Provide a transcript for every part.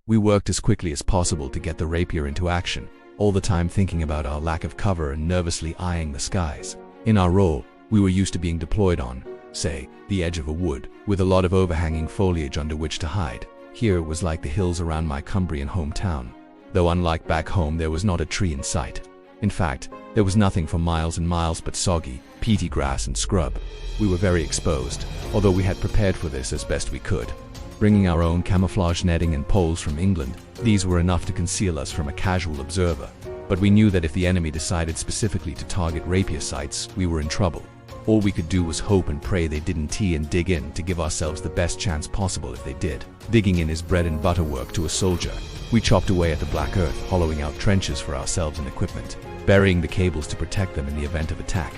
We worked as quickly as possible to get the rapier into action, all the time thinking about our lack of cover and nervously eyeing the skies. In our role, we were used to being deployed on, say, the edge of a wood, with a lot of overhanging foliage under which to hide. Here it was like the hills around my Cumbrian hometown, though unlike back home there was not a tree in sight. In fact, there was nothing for miles and miles but soggy, peaty grass and scrub. We were very exposed, although we had prepared for this as best we could. Bringing our own camouflage netting and poles from England, these were enough to conceal us from a casual observer. But we knew that if the enemy decided specifically to target rapier sites, we were in trouble. All we could do was hope and pray they didn't tee and dig in to give ourselves the best chance possible if they did. Digging in is bread and butter work to a soldier. We chopped away at the black earth, hollowing out trenches for ourselves and equipment, burying the cables to protect them in the event of attack.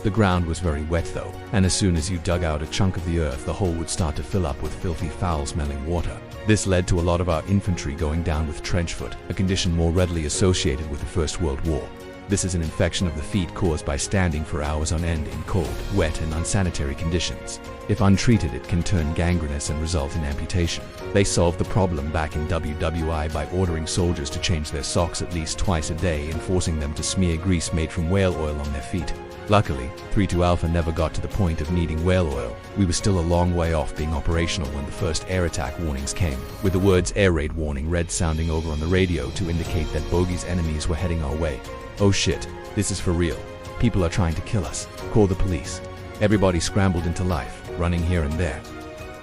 The ground was very wet though, and as soon as you dug out a chunk of the earth, the hole would start to fill up with filthy, foul-smelling water. This led to a lot of our infantry going down with trench foot, a condition more readily associated with the First World War. This is an infection of the feet caused by standing for hours on end in cold, wet, and unsanitary conditions. If untreated, it can turn gangrenous and result in amputation. They solved the problem back in WWI by ordering soldiers to change their socks at least twice a day and forcing them to smear grease made from whale oil on their feet. Luckily, 3-2 Alpha never got to the point of needing whale oil. We were still a long way off being operational when the first air attack warnings came, with the words air raid warning red sounding over on the radio to indicate that bogey's enemies were heading our way. Oh shit, this is for real. People are trying to kill us. Call the police. Everybody scrambled into life, running here and there,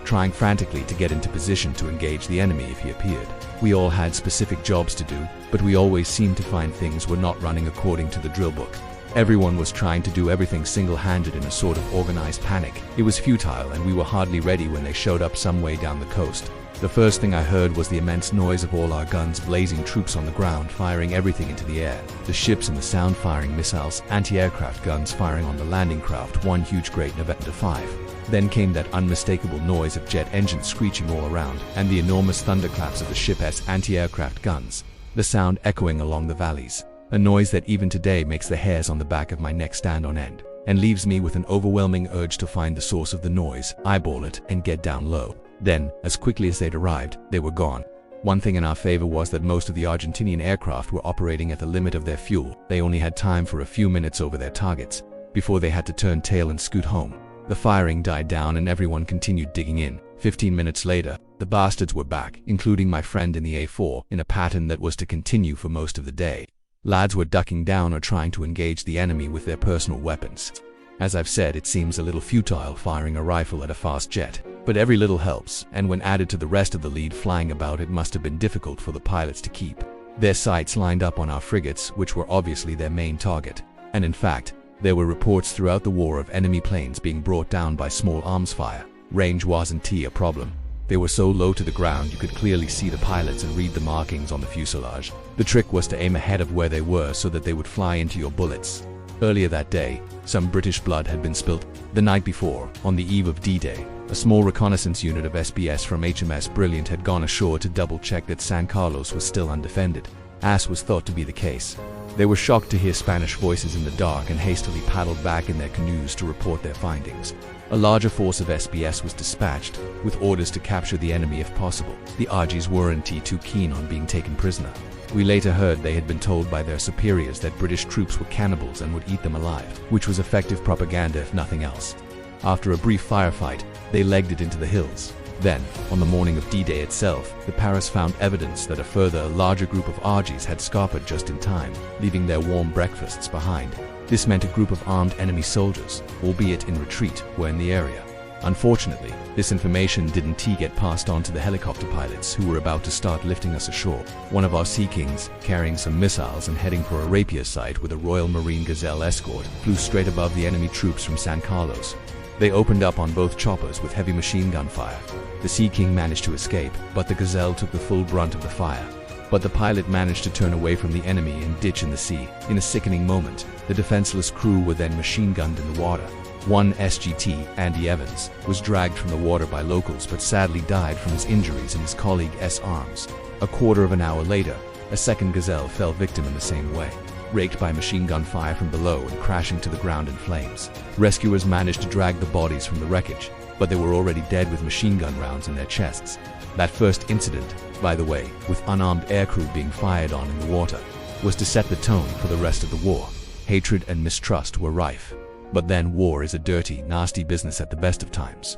trying frantically to get into position to engage the enemy if he appeared. We all had specific jobs to do, but we always seemed to find things were not running according to the drill book. Everyone was trying to do everything single-handed in a sort of organized panic. It was futile, and we were hardly ready when they showed up some way down the coast. The first thing I heard was the immense noise of all our guns blazing, troops on the ground firing everything into the air, the ships in the sound firing missiles, anti-aircraft guns firing on the landing craft, one huge great Nevada 5. Then came that unmistakable noise of jet engines screeching all around, and the enormous thunderclaps of the ship's anti-aircraft guns, the sound echoing along the valleys. A noise that even today makes the hairs on the back of my neck stand on end, and leaves me with an overwhelming urge to find the source of the noise, eyeball it, and get down low. Then, as quickly as they'd arrived, they were gone. One thing in our favor was that most of the Argentinian aircraft were operating at the limit of their fuel. They only had time for a few minutes over their targets, before they had to turn tail and scoot home. The firing died down and everyone continued digging in. 15 minutes later, the bastards were back, including my friend in the A4, in a pattern that was to continue for most of the day. Lads were ducking down or trying to engage the enemy with their personal weapons. As I've said, it seems a little futile firing a rifle at a fast jet, but every little helps, and when added to the rest of the lead flying about, it must have been difficult for the pilots to keep their sights lined up on our frigates, which were obviously their main target. And in fact, there were reports throughout the war of enemy planes being brought down by small arms fire. Range wasn't a problem. They were so low to the ground you could clearly see the pilots and read the markings on the fuselage. The trick was to aim ahead of where they were so that they would fly into your bullets. Earlier that day, some British blood had been spilt. The night before, on the eve of D-Day, a small reconnaissance unit of SBS from HMS Brilliant had gone ashore to double-check that San Carlos was still undefended, as was thought to be the case. They were shocked to hear Spanish voices in the dark and hastily paddled back in their canoes to report their findings. A larger force of SBS was dispatched, with orders to capture the enemy if possible. The Argies weren't too keen on being taken prisoner. We later heard they had been told by their superiors that British troops were cannibals and would eat them alive, which was effective propaganda if nothing else. After a brief firefight, they legged it into the hills. Then, on the morning of D-Day itself, the Paris found evidence that a further, larger group of Argies had scuppered just in time, leaving their warm breakfasts behind. This meant a group of armed enemy soldiers, albeit in retreat, were in the area. Unfortunately, this information didn't get passed on to the helicopter pilots who were about to start lifting us ashore. One of our Sea Kings, carrying some missiles and heading for a rapier site with a Royal Marine Gazelle escort, flew straight above the enemy troops from San Carlos. They opened up on both choppers with heavy machine gun fire. The Sea King managed to escape, but the Gazelle took the full brunt of the fire. But the pilot managed to turn away from the enemy and ditch in the sea. In a sickening moment, the defenseless crew were then machine gunned in the water. One SGT, Andy Evans, was dragged from the water by locals but sadly died from his injuries in his colleague's arms. A quarter of an hour later, a second Gazelle fell victim in the same way, raked by machine gun fire from below and crashing to the ground in flames. Rescuers managed to drag the bodies from the wreckage, but they were already dead with machine gun rounds in their chests. That first incident, by the way, with unarmed aircrew being fired on in the water, was to set the tone for the rest of the war. Hatred and mistrust were rife. But then war is a dirty, nasty business at the best of times.